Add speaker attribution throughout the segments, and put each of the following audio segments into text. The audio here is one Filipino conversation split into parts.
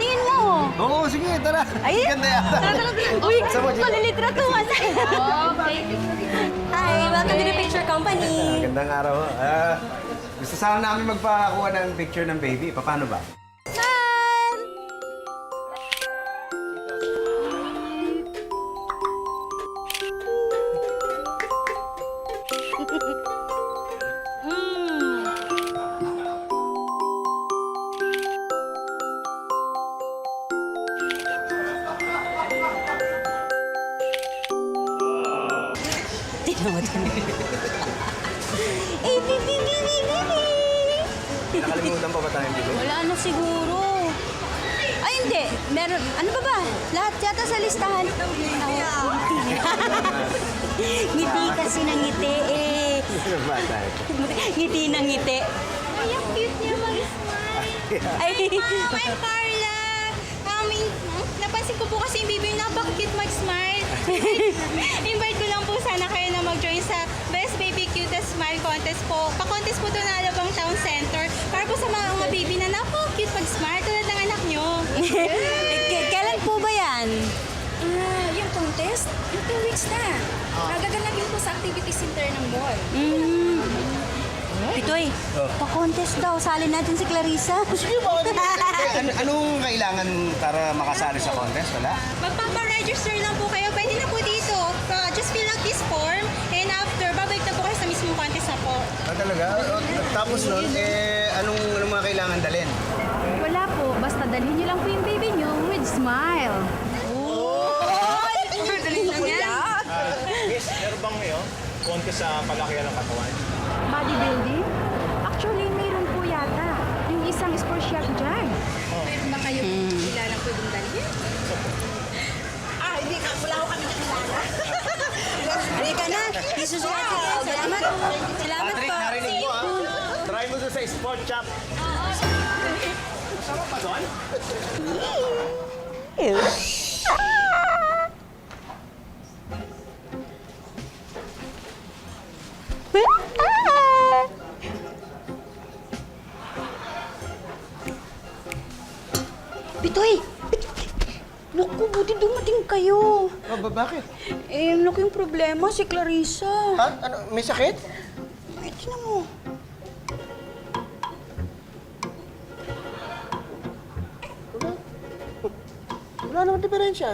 Speaker 1: Tingin mo.
Speaker 2: Oo, sige, tara.
Speaker 1: Ay,
Speaker 2: Ganda yata.
Speaker 1: tara. Uy, palilitratuhan tayo. Hi, welcome to the picture company.
Speaker 2: Gandang araw. Gusto sana namin magpakakuha ng picture ng baby. Paano ba?
Speaker 1: San! Eh, bibi.
Speaker 2: Nakalimutan pa ba tayong bili?
Speaker 1: Wala na siguro. Ay, hindi. Meron. Ano ba ba? Lahat yata sa listahan. Ngiti kasi ng ngiti eh.
Speaker 2: Ano ba tayo?
Speaker 1: Ngiti ng ngiti.
Speaker 3: Ay, ang cute niya mag-smile.
Speaker 1: Ay,
Speaker 3: I'm Carla. Napansin ko po kasi yung baby napaka-cute mag-smile. Invite ko lang po sana kayo na mag-join sa Best Baby Cutest Smile Contest po. Pa-contest po ito na Alabang Town Center. Para po sa mga baby na napaka-cute mag-smile tulad ng anak nyo.
Speaker 1: kailan po ba yan?
Speaker 4: Yung contest, yung 2 weeks na. Nagaganapin po sa activity center ng mall.
Speaker 1: Pitoy, pa-contest daw. Sali natin si Clarissa.
Speaker 2: Sige ba? Anong kailangan para makasali sa contest? Wala?
Speaker 3: Magpapa-register lang po kayo. Pwede na po dito. Just fill out this form. And after, babalik na po kayo sa mismong contest na po.
Speaker 2: Talaga? Tapos nun, anong mga kailangan dalhin?
Speaker 4: Wala po, basta dalhin niyo lang po yung baby niyo with smile.
Speaker 5: Yes, meron bang contest sa palakihan ng katawan?
Speaker 4: Bodybuilding? Actually, mayroon po yata. Yung isang sports chef dyan.
Speaker 3: Mayroon ba kayo kilalang pwedeng dalhin?
Speaker 1: Halika na. Isusunod ka. Salamat. Salamat
Speaker 2: Patrick,
Speaker 1: po.
Speaker 2: narinig mo ah.
Speaker 5: Try mo doon sa sport shop. Masarap pa doon?
Speaker 1: Pitoy! Naku, buti dumating kayo.
Speaker 2: Bakit?
Speaker 1: Eh, naku yung problema, si Clarissa.
Speaker 2: Ha? Ano? May sakit?
Speaker 1: Ay, tingnan mo.
Speaker 2: Wala naman diferensya.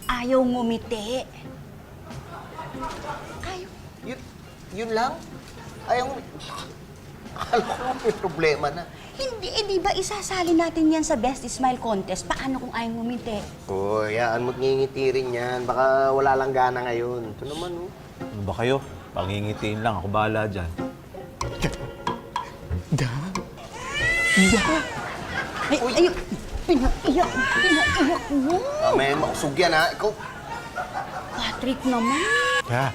Speaker 1: Ayaw ngumiti. Ayaw.
Speaker 2: Yun lang? Ayaw mo... Akala ko may problema na.
Speaker 1: Hindi, eh, di ba isasali natin yan sa Best Smile Contest? Paano kung ayaw ngumiti?
Speaker 2: Uy, yaan mo't ngingiti rin yan. Baka wala lang gana ngayon. Ito naman, oh.
Speaker 5: Ano ba kayo? Pangingitiin lang. Ako bahala dyan.
Speaker 1: Ay, ayok! Pinaiyak mo!
Speaker 2: May mausog yan, ha? Ikaw...
Speaker 1: Patrick naman.
Speaker 5: Yeah.